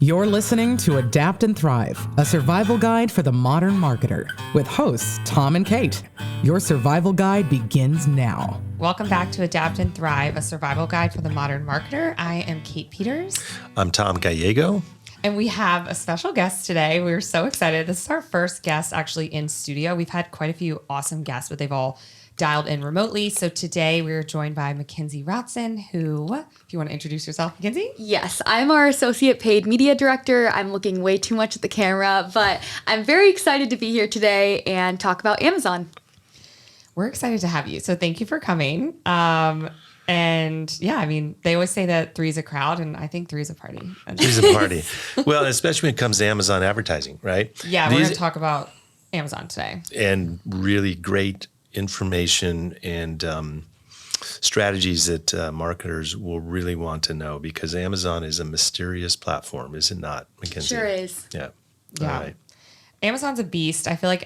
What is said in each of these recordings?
You're listening to Adapt and Thrive, a survival guide for the modern marketer, with hosts Tom and Kate. Your survival guide begins now. Welcome back to Adapt and Thrive, a survival guide for the modern marketer. I am Kate Peters. I'm Tom Gallego. And we have a special guest today. We're so excited. This is our first guest actually in studio. We've had quite a few awesome guests, but they've all dialed in remotely. So today we're joined by Mackenzie Rotson, who, if you want to introduce yourself, Mackenzie? Yes, I'm our Associate Paid Media Director. I'm looking way too much at the camera, but I'm very excited to be here today and talk about Amazon. We're excited to have you. So thank you for coming. And yeah, I mean, they always say that 3 is a crowd, and I think 3 is a party. 3 is a party. Well, especially when it comes to Amazon advertising, right? Yeah, we're going to talk about Amazon today. And really great information and strategies that marketers will really want to know, because Amazon is a mysterious platform, is it not, Mackenzie? Sure is. Yeah. Yeah. All right. Amazon's a beast. I feel like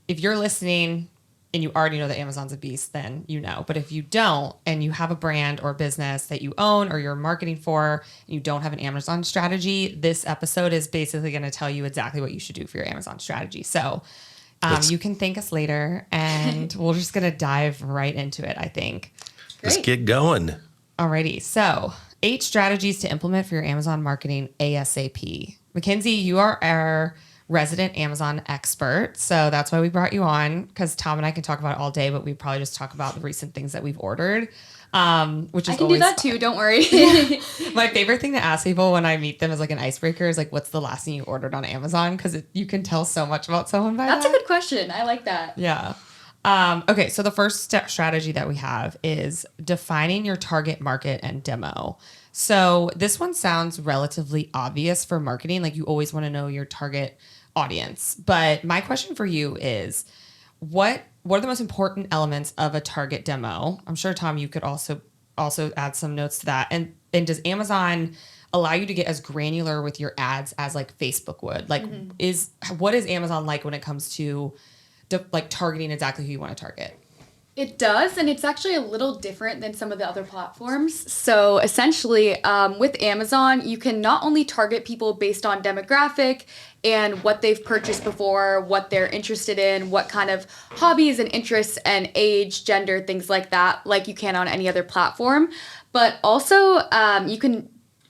if you're listening and you already know that Amazon's a beast, then you know. But if you don't, and you have a brand or business that you own or you're marketing for, and you don't have an Amazon strategy, this episode is basically going to tell you exactly what you should do for your Amazon strategy. So you can thank us later, and we're just going to dive right into it, I think. Let's get going. Alrighty. So 8 strategies to implement for your Amazon marketing ASAP. Mackenzie, you are our resident Amazon expert. So that's why we brought you on, because Tom and I can talk about it all day, but we probably just talk about the recent things that we've ordered, which is I can do that too. Don't worry. My favorite thing to ask people when I meet them is like an icebreaker is like, what's the last thing you ordered on Amazon? Because you can tell so much about someone by That's a good question. I like that. Yeah. Okay. So the first strategy that we have is defining your target market and demo. So this one sounds relatively obvious for marketing. Like you always want to know your target audience. But my question for you is, what are the most important elements of a target demo? I'm sure, Tom, you could also add some notes to that. And does Amazon allow you to get as granular with your ads as like Facebook would? Like what is Amazon like when it comes to like targeting exactly who you want to target? It does, and it's actually a little different than some of the other platforms. So essentially, with Amazon, you can not only target people based on demographic and what they've purchased before, what they're interested in, what kind of hobbies and interests and age, gender, things like that, like you can on any other platform, but also you can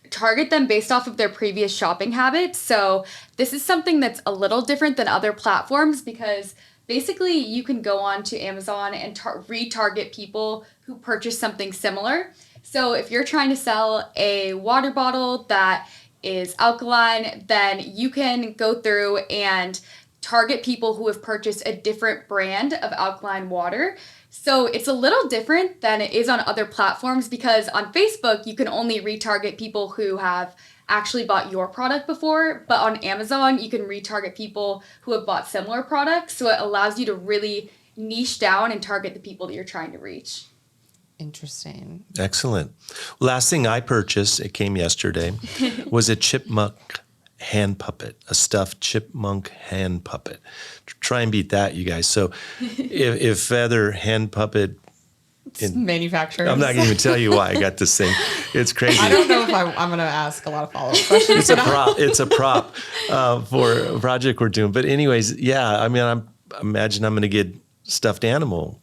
target them based off of their previous shopping habits. So this is something that's a little different than other platforms, because basically, you can go on to Amazon and retarget people who purchase something similar. So if you're trying to sell a water bottle that is alkaline, then you can go through and target people who have purchased a different brand of alkaline water. So it's a little different than it is on other platforms, because on Facebook, you can only retarget people who have actually bought your product before, but on Amazon, you can retarget people who have bought similar products. So it allows you to really niche down and target the people that you're trying to reach. Interesting. Excellent. Last thing I purchased, it came yesterday, was a chipmunk hand puppet, a stuffed chipmunk hand puppet. Try and beat that, you guys. So if Feather hand puppet Manufacturers. I'm not going to even tell you why I got this thing. It's crazy. I don't know if I'm going to ask a lot of follow-up questions. It's a prop for a project we're doing. But anyways, yeah, I mean, I imagine I'm going to get stuffed animal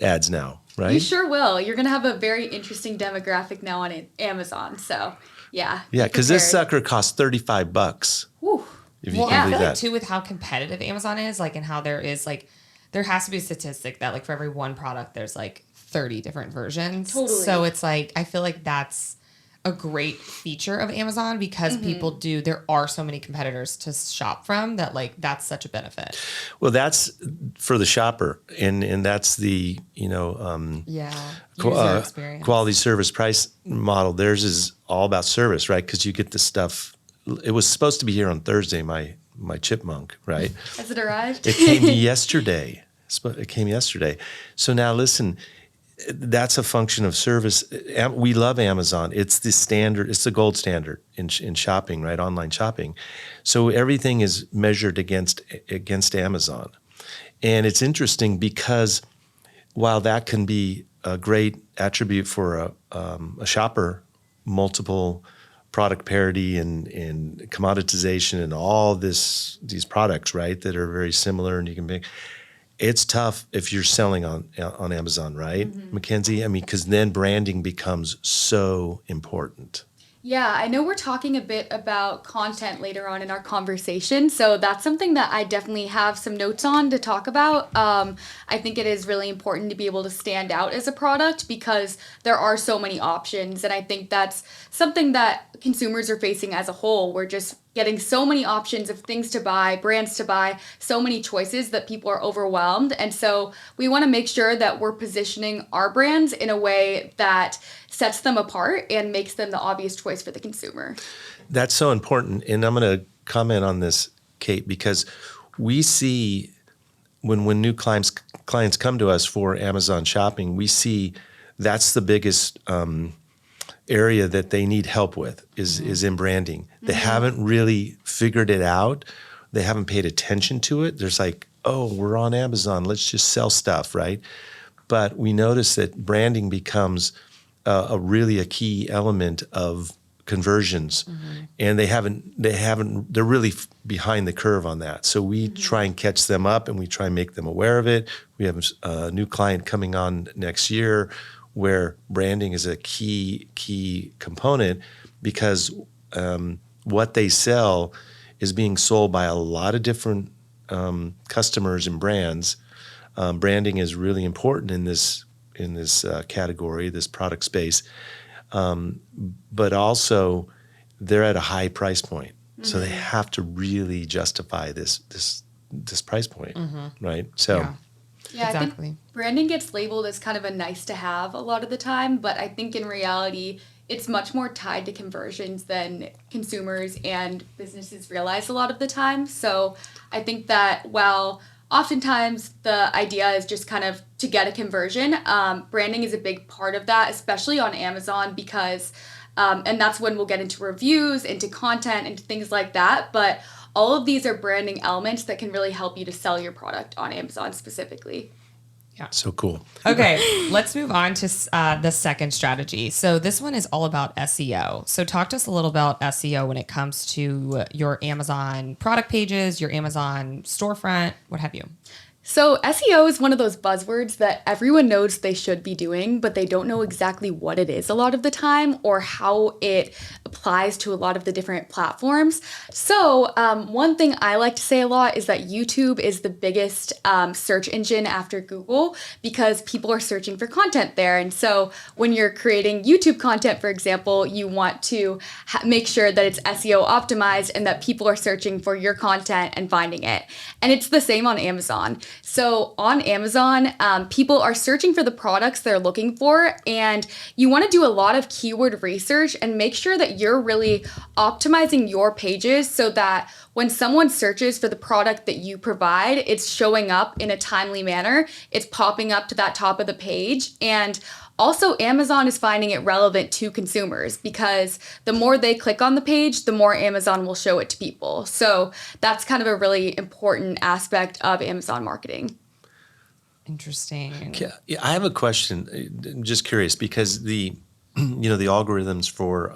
ads now, right? You sure will. You're going to have a very interesting demographic now on Amazon. So, yeah. Yeah, because this sucker costs $35. Whew. If you Well, can I believe feel that. like too with how competitive Amazon is, like, and how there has to be a statistic that like for every one product, there's like 30 different versions. Totally. So it's like, I feel like that's a great feature of Amazon, because there are so many competitors to shop from that, like, that's such a benefit. Well, that's for the shopper, and that's the, User experience. quality service price model. Theirs is all about service, right? Because you get the stuff. It was supposed to be here on Thursday, my chipmunk, right? Has it arrived? It came yesterday. So now listen, that's a function of service. We love Amazon. It's the standard. It's the gold standard in shopping, right? Online shopping. So everything is measured against Amazon. And it's interesting because while that can be a great attribute for a shopper, multiple product parity and commoditization and all these products, right, that are very similar and you can make. It's tough if you're selling on Amazon, right, Mackenzie? I mean, because then branding becomes so important. Yeah, I know we're talking a bit about content later on in our conversation, so that's something that I definitely have some notes on to talk about. I think it is really important to be able to stand out as a product because there are so many options, and I think that's something that consumers are facing as a whole. We're just getting so many options of things to buy, brands to buy, so many choices that people are overwhelmed. And so we want to make sure that we're positioning our brands in a way that sets them apart and makes them the obvious choice for the consumer. That's so important. And I'm going to comment on this, Kate, because we see when new clients come to us for Amazon shopping, we see that's the biggest area that they need help with is in branding. They haven't really figured it out. They haven't paid attention to it. There's like, oh, we're on Amazon. Let's just sell stuff, right? But we notice that branding becomes a key element of conversions, and they're really behind the curve on that. So we try and catch them up, and we try and make them aware of it. We have a new client coming on next year where branding is a key component because what they sell is being sold by a lot of different customers and brands. Branding is really important in this category, this product space, but also they're at a high price point, so they have to really justify this price point, right? So. Yeah, Exactly. I think branding gets labeled as kind of a nice to have a lot of the time, but I think in reality, it's much more tied to conversions than consumers and businesses realize a lot of the time. So I think that while oftentimes the idea is just kind of to get a conversion, branding is a big part of that, especially on Amazon because, and that's when we'll get into reviews, into content, into things like that. But all of these are branding elements that can really help you to sell your product on Amazon specifically. Yeah. So cool. Okay, let's move on to the second strategy. So this one is all about SEO. So talk to us a little about SEO when it comes to your Amazon product pages, your Amazon storefront, what have you. So SEO is one of those buzzwords that everyone knows they should be doing, but they don't know exactly what it is a lot of the time or how it applies to a lot of the different platforms. So one thing I like to say a lot is that YouTube is the biggest search engine after Google because people are searching for content there. And so when you're creating YouTube content, for example, you want to make sure that it's SEO optimized and that people are searching for your content and finding it. And it's the same on Amazon. So on Amazon, people are searching for the products they're looking for, and you want to do a lot of keyword research and make sure that you're really optimizing your pages so that when someone searches for the product that you provide, it's showing up in a timely manner. It's popping up to that top of the page. And also, Amazon is finding it relevant to consumers because the more they click on the page, the more Amazon will show it to people. So that's kind of a really important aspect of Amazon marketing. Interesting. Yeah, I have a question. I'm just curious because the algorithms for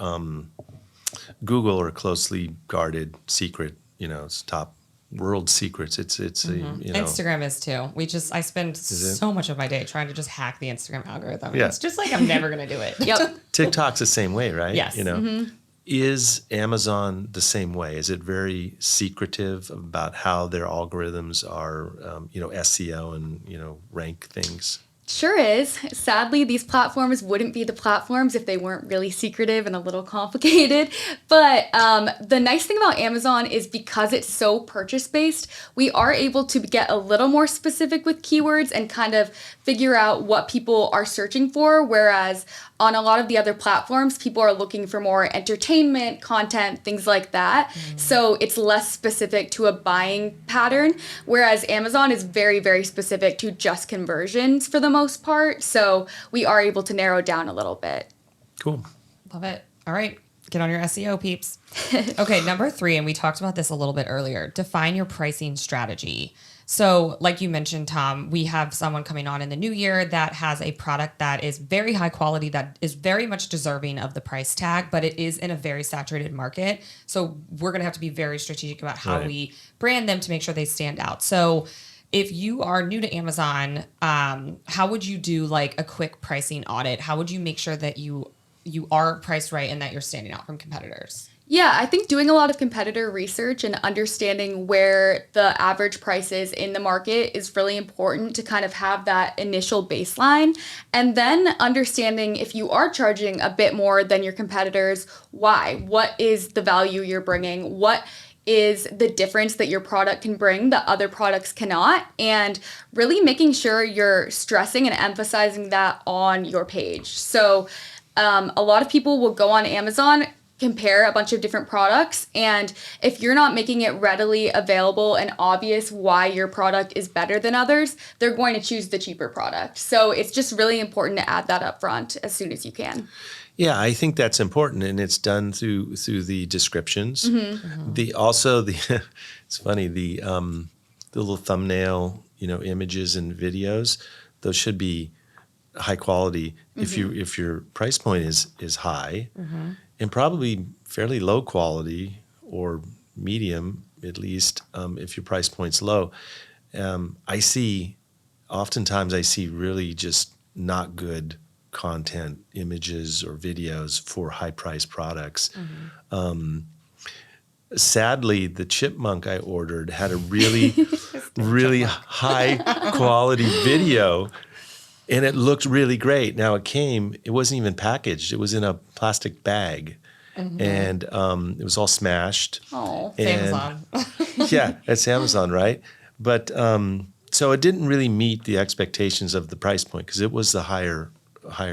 Google are closely guarded, secret. It's top world secrets. It's Instagram is too. I spend so much of my day trying to just hack the Instagram algorithm. Yeah. It's just like I'm never going to do it. Yep. TikTok's the same way, right? Yes. Is Amazon the same way? Is it very secretive about how their algorithms are, SEO and, rank things? Sure is. Sadly, these platforms wouldn't be the platforms if they weren't really secretive and a little complicated. But the nice thing about Amazon is because it's so purchase-based, we are able to get a little more specific with keywords and kind of figure out what people are searching for, whereas on a lot of the other platforms, people are looking for more entertainment, content, things like that. So it's less specific to a buying pattern, whereas Amazon is very, very specific to just conversions for the most part. So we are able to narrow down a little bit. Cool. Love it. All right. Get on your SEO, peeps. Okay, number 3, and we talked about this a little bit earlier. Define your pricing strategy. So, like you mentioned, Tom, we have someone coming on in the new year that has a product that is very high quality, that is very much deserving of the price tag, but it is in a very saturated market. So, we're going to have to be very strategic about how we brand them to make sure they stand out. So, if you are new to Amazon, how would you do like a quick pricing audit? How would you make sure that you are priced right and that you're standing out from competitors? Yeah, I think doing a lot of competitor research and understanding where the average price is in the market is really important to kind of have that initial baseline. And then understanding if you are charging a bit more than your competitors, why? What is the value you're bringing? What is the difference that your product can bring that other products cannot? And really making sure you're stressing and emphasizing that on your page. So a lot of people will go on Amazon, compare a bunch of different products, and if you're not making it readily available and obvious why your product is better than others, they're going to choose the cheaper product. So it's just really important to add that up front as soon as you can. Yeah, I think that's important, and it's done through the descriptions. It's funny, the little thumbnail, images and videos, those should be high quality. If your price point is high, and probably fairly low quality or medium, at least, if your price point's low. Oftentimes I see really just not good content, images or videos for high priced products. Sadly, the chipmunk I ordered had a really, really high quality video, and it looked really great. Now it wasn't even packaged. It was in a plastic bag. And it was all smashed. Oh, Amazon. Yeah, it's Amazon, right? But so it didn't really meet the expectations of the price point because it was the higher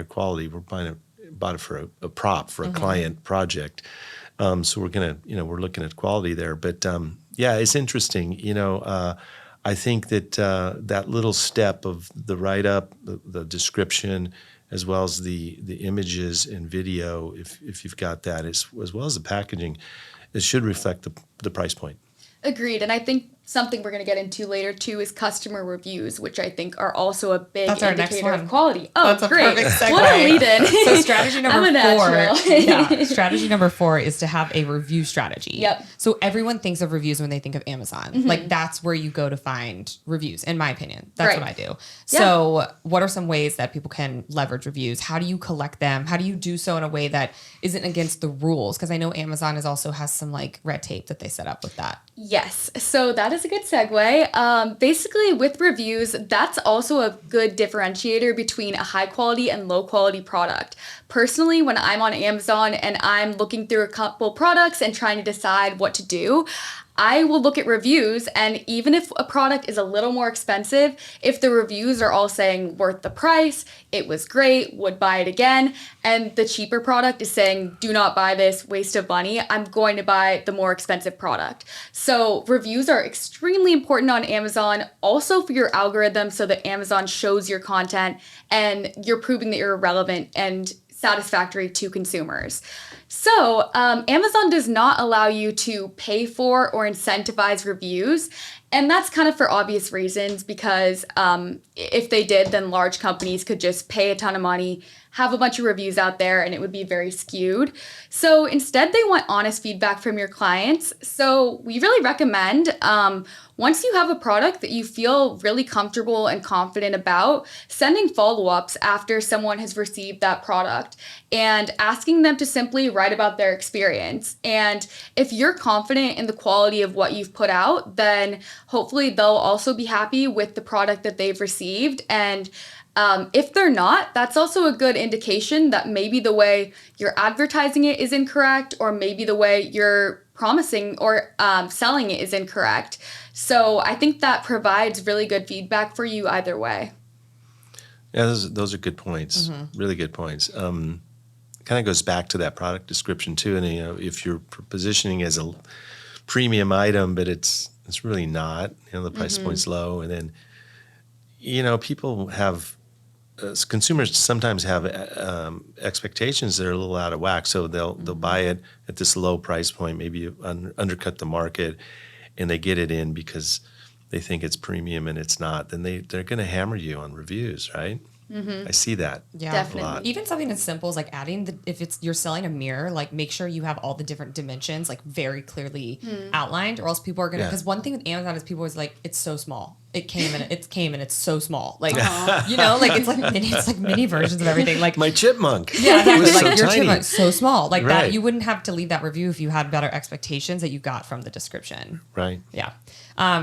quality. Bought it for a prop for a client project. So we're looking at quality there. But it's interesting. I think that that little step of the write-up, the description, as well as the images and video, if you've got that, as well as the packaging, it should reflect the price point. Agreed. And I think something we're going to get into later too is customer reviews, which I think are also a big indicator of quality. Oh, that's great. A perfect segue. What a lead-in. So strategy number 4 is to have a review strategy. Yep. So everyone thinks of reviews when they think of Amazon. Like that's where you go to find reviews, in my opinion. That's what I do. So what are some ways that people can leverage reviews? How do you collect them? How do you do so in a way that isn't against the rules? Because I know Amazon also has some like red tape that they set up with that. Yes. So that is a good segue. Basically, with reviews, that's also a good differentiator between a high quality and low quality product. Personally, when I'm on Amazon and I'm looking through a couple products and trying to decide what to do, I will look at reviews, and even if a product is a little more expensive, if the reviews are all saying worth the price, it was great, would buy it again, and the cheaper product is saying do not buy this, waste of money, I'm going to buy the more expensive product. So reviews are extremely important on Amazon, also for your algorithm, so that Amazon shows your content and you're proving that you're relevant and satisfactory to consumers. So Amazon does not allow you to pay for or incentivize reviews. And that's kind of for obvious reasons, because if they did, then large companies could just pay a ton of money, have a bunch of reviews out there, and it would be very skewed. So instead, they want honest feedback from your clients. So we really recommend once you have a product that you feel really comfortable and confident about, sending follow-ups after someone has received that product and asking them to simply write about their experience. And if you're confident in the quality of what you've put out, then hopefully they'll also be happy with the product that they've received. And if they're not, that's also a good indication that maybe the way you're advertising it is incorrect, or maybe the way you're promising or selling it is incorrect. So I think that provides really good feedback for you either way. Yeah, those are good points. Really good points. Kind of goes back to that product description too. And if you're positioning as a premium item, but it's really not. The price point's low, and then people have consumers sometimes have expectations that are a little out of whack. So they'll buy it at this low price point, maybe you undercut the market, and they get it in because they think it's premium and it's not. Then they're going to hammer you on reviews, right? I see that. Yeah, Definitely. a lot. Even something as simple as like adding if you're selling a mirror, like make sure you have all the different dimensions like very clearly outlined, or else people are gonna. Yeah. Because one thing with Amazon is people always like it's so small. It came and it's so small. Like like it's like mini versions of everything. Like My chipmunk. yeah, It was exactly. so Like your tiny. chipmunk's so small. Like Right. that you wouldn't have to leave that review if you had better expectations that you got from the description. Right. Yeah.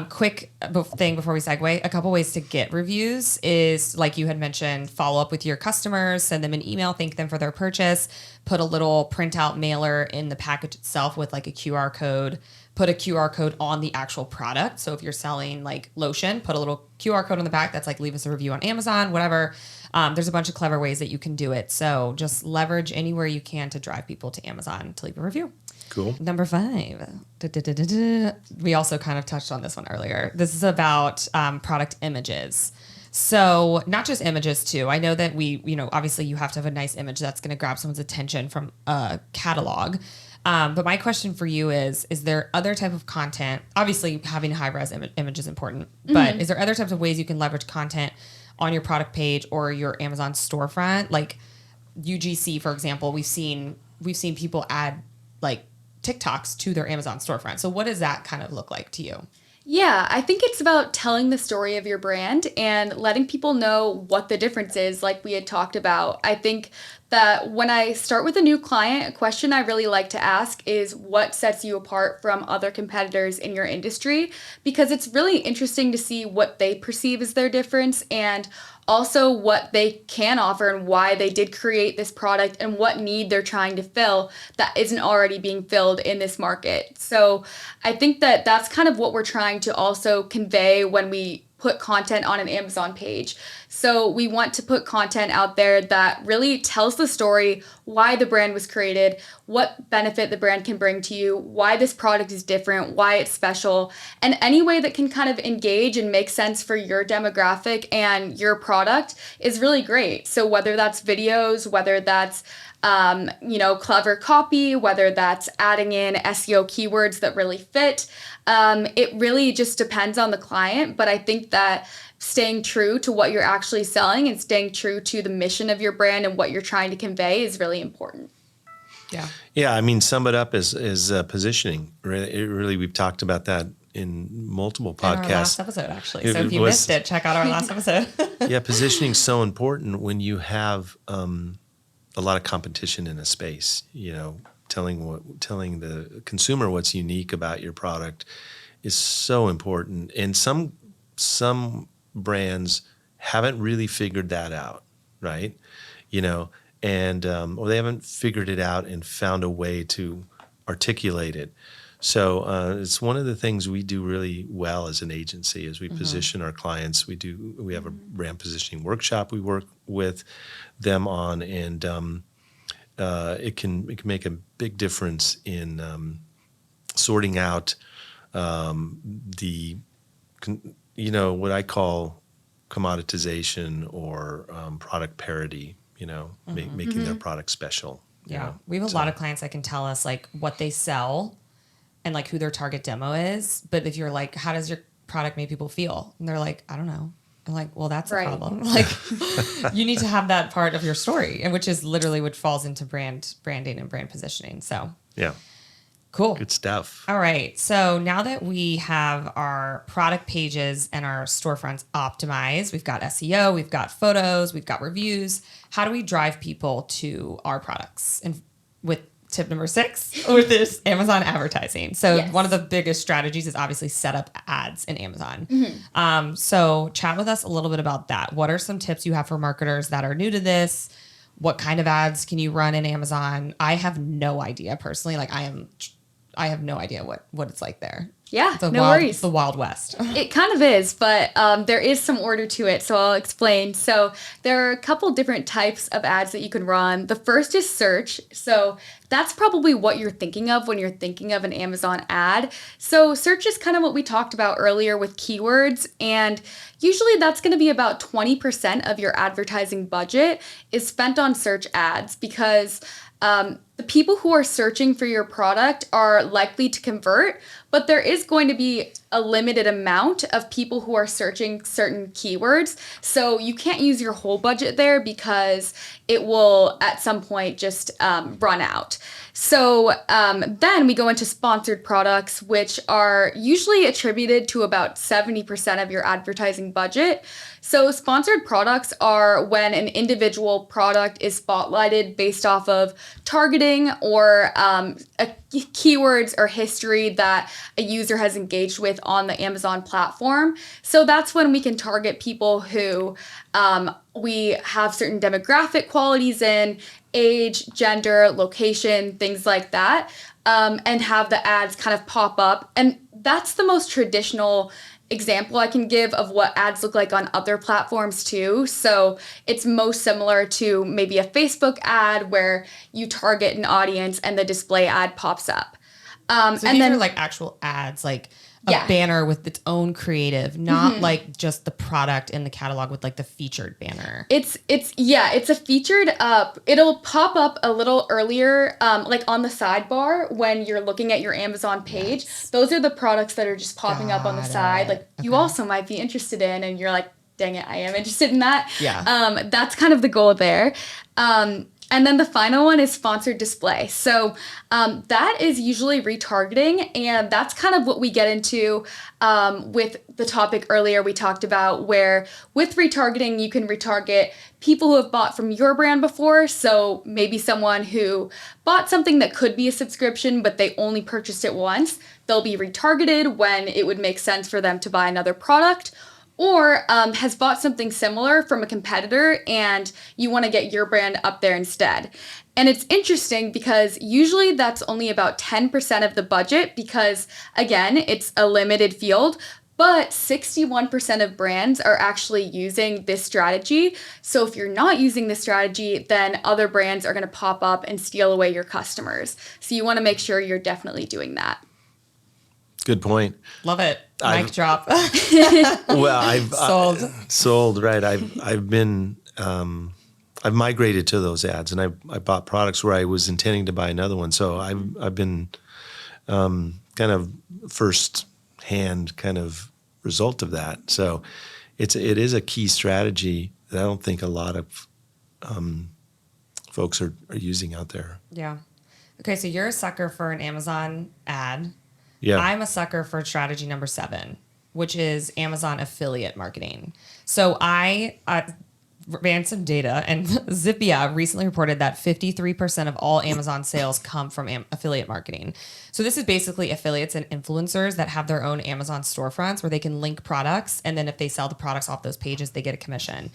Quick thing before we segue. A couple ways to get reviews is, like you had mentioned, follow up with your customers, send them an email, thank them for their purchase, put a little printout mailer in the package itself with like a QR code, put a QR code on the actual product. So if you're selling like lotion, put a little QR code on the back that's like, leave us a review on Amazon, whatever. There's a bunch of clever ways that you can do it. So just leverage anywhere you can to drive people to Amazon to leave a review. Cool. Number 5. We also kind of touched on this one earlier. This is about product images. So not just images too. I know that obviously you have to have a nice image that's going to grab someone's attention from a catalog. But my question for you is there other type of content? Obviously having a high-res image is important, but is there other types of ways you can leverage content on your product page or your Amazon storefront? Like UGC, for example, we've seen people add like TikToks to their Amazon storefront. So what does that kind of look like to you? Yeah, I think it's about telling the story of your brand and letting people know what the difference is, like we had talked about. I think that when I start with a new client, a question I really like to ask is what sets you apart from other competitors in your industry? Because it's really interesting to see what they perceive as their difference and also what they can offer and why they did create this product and what need they're trying to fill that isn't already being filled in this market. So I think that that's kind of what we're trying to also convey when we put content on an Amazon page. So we want to put content out there that really tells the story, why the brand was created, what benefit the brand can bring to you, why this product is different, why it's special, and any way that can kind of engage and make sense for your demographic and your product is really great. So whether that's videos, whether that's clever copy, whether that's adding in SEO keywords that really fit. It really just depends on the client, but I think that staying true to what you're actually selling and staying true to the mission of your brand and what you're trying to convey is really important. Yeah. Yeah, I mean, sum it up as positioning. Really, we've talked about that in multiple podcasts. In our last episode, actually. So It if you was- missed it, check out our last episode. Yeah, positioning is so important when you have a lot of competition in a space. Telling the consumer what's unique about your product is so important. And some brands haven't really figured that out, right? And or they haven't figured it out and found a way to articulate it. So it's one of the things we do really well as an agency is we position our clients. We have a brand positioning workshop we work with them on, and it can make a big difference in sorting out what I call commoditization or product parity. Making their product special. Yeah. We have a lot of clients that can tell us like what they sell and like who their target demo is. But if you're like, how does your product make people feel? And they're like, I don't know. I'm like, well, that's a Right. problem. Like you need to have that part of your story, and which is literally what falls into branding and brand positioning. So Yeah, cool. good stuff. All right. So now that we have our product pages and our storefronts optimized, we've got SEO, we've got photos, we've got reviews. How do we drive people to our products? And with tip number 6, with this Amazon advertising. So Yes. one of the biggest strategies is obviously set up ads in Amazon. So chat with us a little bit about that. What are some tips you have for marketers that are new to this? What kind of ads can you run in Amazon? I have no idea personally. Like I am I have no idea what it's like there. Yeah, It's no wild, worries. It's the Wild West. It kind of is, but there is some order to it, so I'll explain. So there are a couple different types of ads that you can run. The first is search. So that's probably what you're thinking of when you're thinking of an Amazon ad. So search is kind of what we talked about earlier with keywords, and usually that's going to be about 20% of your advertising budget is spent on search ads because the people who are searching for your product are likely to convert, but there is going to be a limited amount of people who are searching certain keywords. So you can't use your whole budget there because it will at some point just run out. So then we go into sponsored products, which are usually attributed to about 70% of your advertising budget. So sponsored products are when an individual product is spotlighted based off of targeting or keywords or history that a user has engaged with on the Amazon platform. So that's when we can target people who we have certain demographic qualities in, age, gender, location, things like that, and have the ads kind of pop up. And that's the most traditional example I can give of what ads look like on other platforms too. So it's most similar to maybe a Facebook ad where you target an audience and the display ad pops up. So and these then are like actual ads, like a Yeah. banner with its own creative, not like just the product in the catalog with like the featured banner. it's a featured it'll pop up a little earlier like on the sidebar when you're looking at your Amazon page. Those are the products that are just popping up on the Got side it. like you also might be interested in, and you're like, dang it, I am interested in that. Yeah. That's kind of the goal there. And then the final one is sponsored display. So that is usually retargeting, and that's kind of what we get into with the topic earlier we talked about, where with retargeting, you can retarget people who have bought from your brand before. So maybe someone who bought something that could be a subscription, but they only purchased it once. They'll be retargeted when it would make sense for them to buy another product. Or has bought something similar from a competitor and you want to get your brand up there instead. And it's interesting because usually that's only about 10% of the budget because, again, it's a limited field. But 61% of brands are actually using this strategy. So if you're not using this strategy, then other brands are going to pop up and steal away your customers. So you want to make sure you're definitely doing that. Good point. Love it. Mic drop. Well, I've Sold. sold, right. I've been I've migrated to those ads, and I bought products where I was intending to buy another one. So I've been kind of first hand kind of result of that. So it is a key strategy that I don't think a lot of folks are using out there. Yeah. Okay, so you're a sucker for an Amazon ad. Yeah. I'm a sucker for strategy number 7, which is Amazon affiliate marketing. So I ran some data, and Zippia recently reported that 53% of all Amazon sales come from affiliate marketing. So this is basically affiliates and influencers that have their own Amazon storefronts where they can link products, and then if they sell the products off those pages, they get a commission.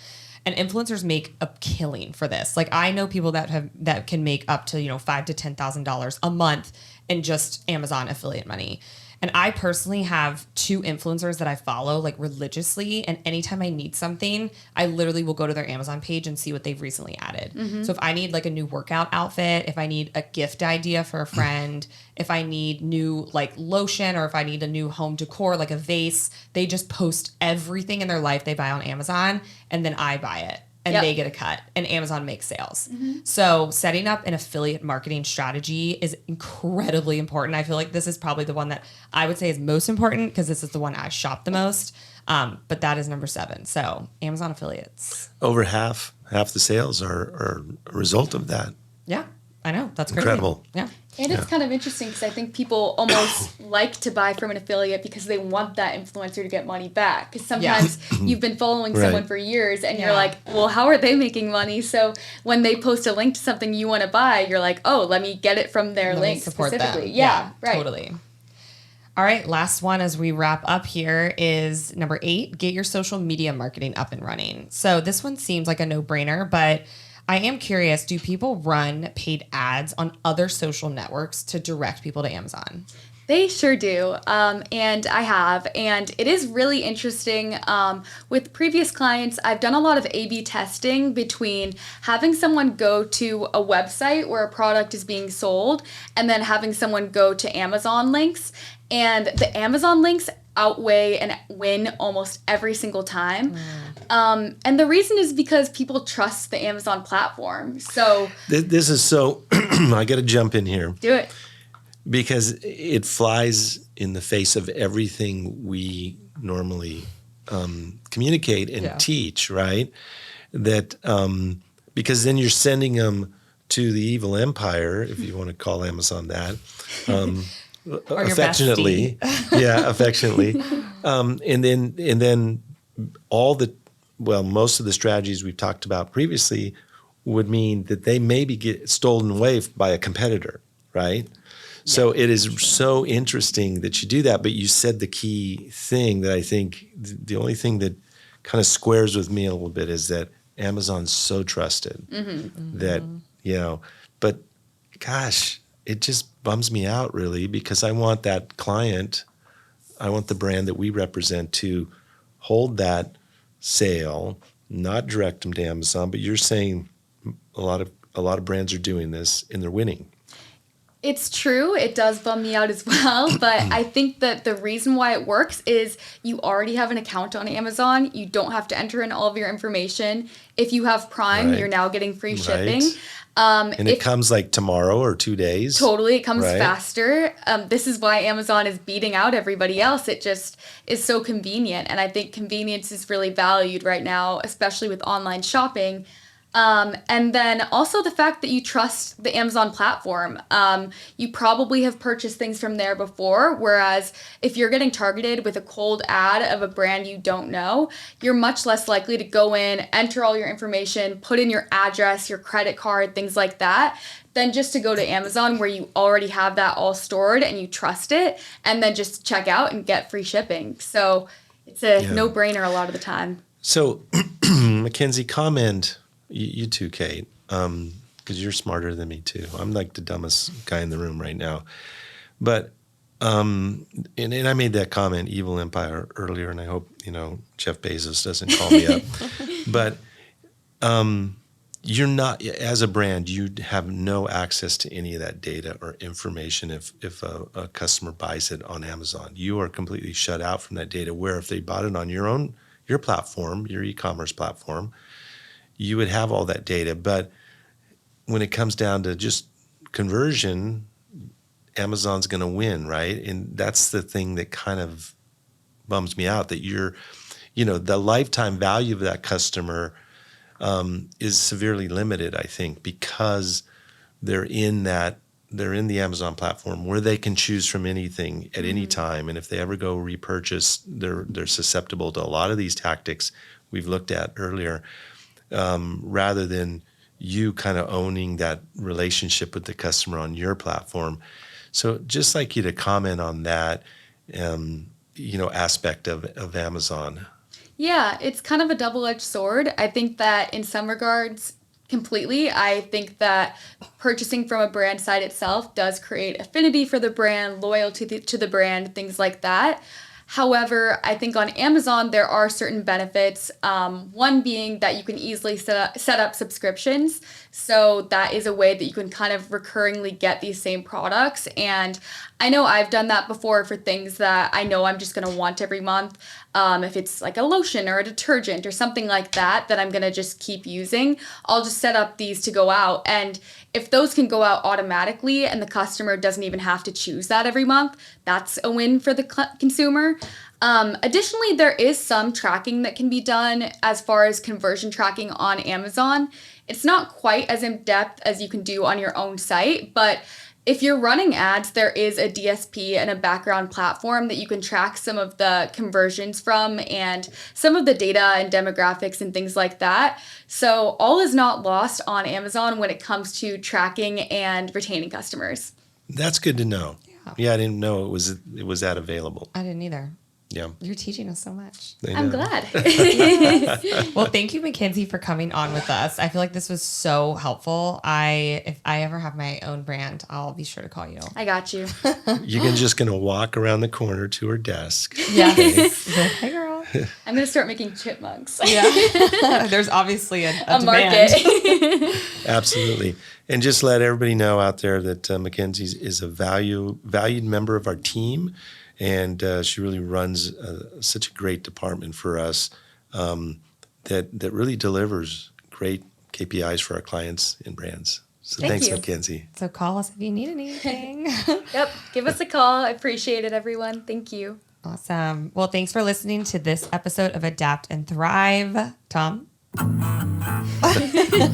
And influencers make a killing for this. Like I know people that can make up to $5,000 to $10,000 a month in just Amazon affiliate money. And I personally have 2 influencers that I follow like religiously. And anytime I need something, I literally will go to their Amazon page and see what they've recently added. Mm-hmm. So if I need like a new workout outfit, if I need a gift idea for a friend, if I need new like lotion, or if I need a new home decor, like a vase, they just post everything in their life they buy on Amazon, and then I buy it. And Yep. they get a cut, and Amazon makes sales. Mm-hmm. So setting up an affiliate marketing strategy is incredibly important. I feel like this is probably the one that I would say is most important because this is the one I shop the most. But that is number 7. So Amazon affiliates. Over half the sales are a result of that. Yeah, I know. That's crazy. Incredible. Yeah. And it's kind of interesting because I think people almost like to buy from an affiliate because they want that influencer to get money back. Because sometimes you've been following Right. someone for years and you're Yeah. like, well, how are they making money? So when they post a link to something you want to buy, you're like, oh, let me get it from their Let me link support specifically. them. Yeah, right. Totally. All right, last one as we wrap up here is number 8, get your social media marketing up and running. So this one seems like a no-brainer, but I am curious, do people run paid ads on other social networks to direct people to Amazon? They sure do. And I have. And it is really interesting. With previous clients, I've done a lot of A/B testing between having someone go to a website where a product is being sold and then having someone go to Amazon links. And the Amazon links outweigh and win almost every single time. And the reason is because people trust the Amazon platform. So This is so, I got to jump in here. do it. Because it flies in the face of everything we normally communicate and teach, right? That because then you're sending them to the evil empire, if you want to call Amazon that, Or your affectionately, affectionately, and then most of the strategies we've talked about previously would mean that they maybe get stolen away by a competitor, right? So it is so interesting that you do that, but you said the key thing that I think the only thing that kind of squares with me a little bit is that Amazon's so trusted that, but gosh, it just bums me out really because I want that client, I want the brand that we represent to hold that sale, not direct them to Amazon, but you're saying a lot of brands are doing this and they're winning. It's true. It does bum me out as well. But I think that the reason why it works is you already have an account on Amazon. You don't have to enter in all of your information. If you have Prime, you're now getting free shipping. And it comes like tomorrow or 2 days. Totally. It comes faster. This is why Amazon is beating out everybody else. It just is so convenient. And I think convenience is really valued right now, especially with online shopping. And then also the fact that you trust the Amazon platform. You probably have purchased things from there before, whereas if you're getting targeted with a cold ad of a brand you don't know, you're much less likely to go in, enter all your information, put in your address, your credit card, things like that, than just to go to Amazon where you already have that all stored and you trust it, and then just check out and get free shipping. So it's a no-brainer a lot of the time. So Mackenzie, comment... You too, Kate, because you're smarter than me too. I'm like the dumbest guy in the room right now. But, and I made that comment, evil empire, earlier, and I hope, Jeff Bezos doesn't call me up. But you're not, as a brand, you have no access to any of that data or information if a customer buys it on Amazon. You are completely shut out from that data, where if they bought it on your platform, your e-commerce platform, you would have all that data. But when it comes down to just conversion, Amazon's going to win, right? And that's the thing that kind of bums me out, that the lifetime value of that customer is severely limited, I think, because they're in the Amazon platform where they can choose from anything at any time. And if they ever go repurchase, they're susceptible to a lot of these tactics we've looked at earlier. Rather than you kind of owning that relationship with the customer on your platform. So just like you to comment on that, aspect of Amazon. Yeah, it's kind of a double-edged sword. I think that in some regards, completely, I think that purchasing from a brand site itself does create affinity for the brand, loyalty to the brand, things like that. However, I think on Amazon, there are certain benefits. One being that you can easily set up subscriptions. So that is a way that you can kind of recurringly get these same products. And I know I've done that before for things that I know I'm just going to want every month. If it's like a lotion or a detergent or something like that I'm going to just keep using, I'll just set up these to go out. And if those can go out automatically and the customer doesn't even have to choose that every month, that's a win for the consumer. Additionally, there is some tracking that can be done as far as conversion tracking on Amazon. It's not quite as in-depth as you can do on your own site, but if you're running ads, there is a DSP and a background platform that you can track some of the conversions from and some of the data and demographics and things like that. So all is not lost on Amazon when it comes to tracking and retaining customers. That's good to know. Yeah, I didn't know it was that available. I didn't either. Yeah. You're teaching us so much. I I'm know. glad. Well, thank you, Mackenzie, for coming on with us. I feel like this was so helpful. If I ever have my own brand, I'll be sure to call you. I got you. You're just going to walk around the corner to her desk. Yes. Hey, girl. I'm going to start making chipmunks. Yeah. There's obviously a A demand. market. Absolutely. And just let everybody know out there that Mackenzie is a valued member of our team. And she really runs such a great department for us that really delivers great KPIs for our clients and brands. So Thank thanks, you. Mackenzie. So call us if you need anything. Yep. Give us a call. I appreciate it, everyone. Thank you. Awesome. Well, thanks for listening to this episode of Adapt and Thrive. Tom,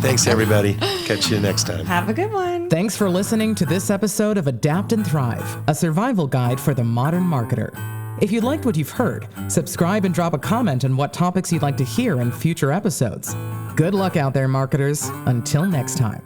Thanks, everybody. Catch you next time. have a good one. Thanks for listening to this episode of Adapt and Thrive, a survival guide for the modern marketer. If you liked what you've heard, subscribe and drop a comment on what topics you'd like to hear in future episodes. Good luck out there, marketers. Until next time.